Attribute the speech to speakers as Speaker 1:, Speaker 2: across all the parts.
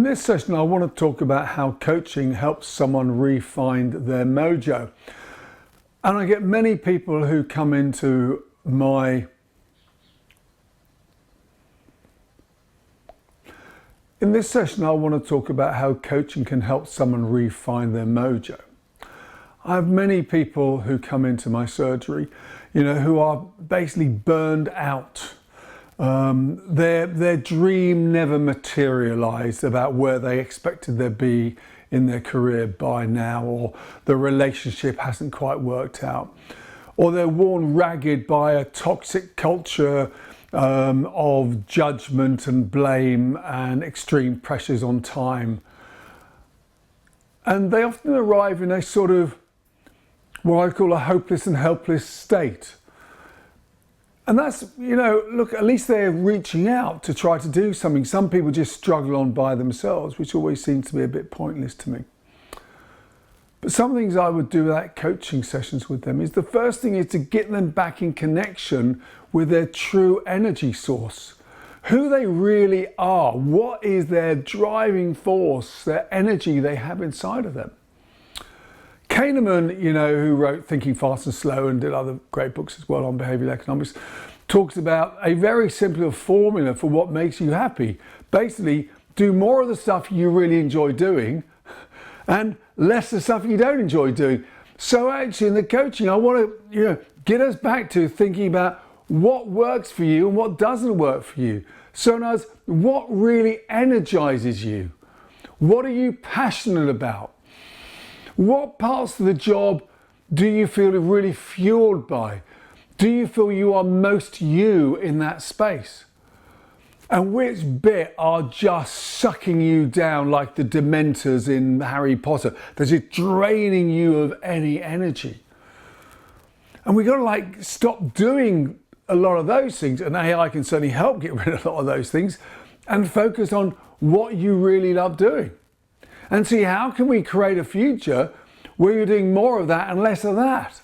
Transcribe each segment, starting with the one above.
Speaker 1: this session, I want to talk about how coaching helps someone re-find their mojo. And I get many people who come into my... In this session, I want to talk about how coaching can help someone re-find their mojo. I have many people who come into my surgery, who are basically burned out. Their dream never materialized about where they expected to be in their career by now, or the relationship hasn't quite worked out, or they're worn ragged by a toxic culture of judgment and blame and extreme pressures on time. And they often arrive in a sort of what I call a hopeless and helpless state. And that's, look, at least they're reaching out to try to do something. Some people just struggle on by themselves, which always seems to be a bit pointless to me. But some things I would do without coaching sessions with them is the first thing is to get them back in connection with their true energy source. Who they really are. What is their driving force, their energy they have inside of them. Kahneman, who wrote Thinking Fast and Slow and did other great books as well on behavioral economics, talks about a very simple formula for what makes you happy. Basically, do more of the stuff you really enjoy doing and less of the stuff you don't enjoy doing. So actually in the coaching, I want to get us back to thinking about what works for you and what doesn't work for you. So in other words, what really energizes you? What are you passionate about? What parts of the job do you feel really fueled by? Do you feel you are most you in that space? And which bit are just sucking you down like the Dementors in Harry Potter? They're just draining you of any energy. And we got to stop doing a lot of those things, and AI can certainly help get rid of a lot of those things, and focus on what you really love doing. And see, how can we create a future where you're doing more of that and less of that?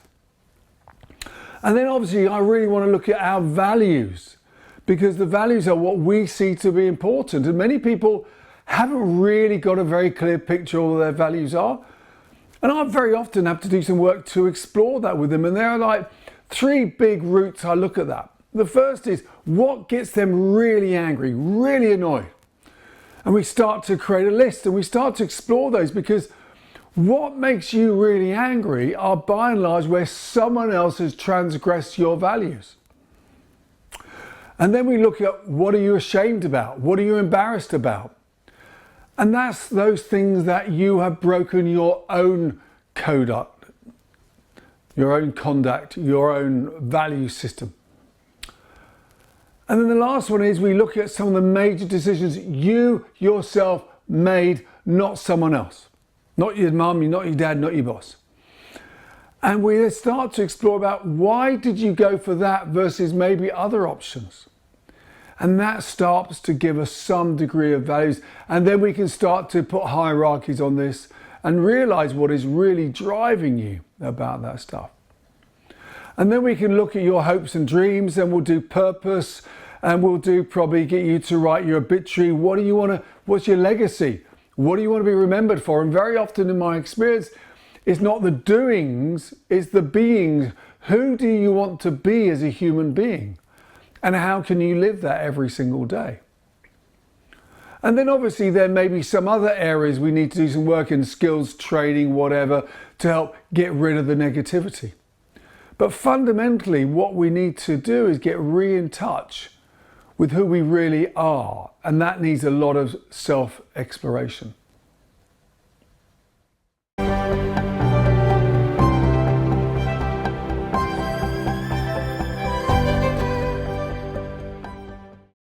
Speaker 1: And then obviously I really want to look at our values, because the values are what we see to be important. And many people haven't really got a very clear picture of what their values are. And I very often have to do some work to explore that with them. And there are three big routes I look at that. The first is what gets them really angry, really annoyed. And we start to create a list and we start to explore those, because what makes you really angry are by and large where someone else has transgressed your values. And then we look at what are you ashamed about? What are you embarrassed about? And that's those things that you have broken your own conduct, your own conduct, your own value system. And then the last one is we look at some of the major decisions you yourself made, not someone else. Not your mum, not your dad, not your boss. And we start to explore about why did you go for that versus maybe other options. And that starts to give us some degree of values. And then we can start to put hierarchies on this and realize what is really driving you about that stuff. And then we can look at your hopes and dreams, and we'll do purpose, and we'll do probably get you to write your obituary. What's your legacy? What do you want to be remembered for? And very often in my experience, it's not the doings, it's the beings. Who do you want to be as a human being? And how can you live that every single day? And then obviously there may be some other areas we need to do some work in, skills, training, whatever, to help get rid of the negativity. But fundamentally, what we need to do is get in touch with who we really are. And that needs a lot of self-exploration.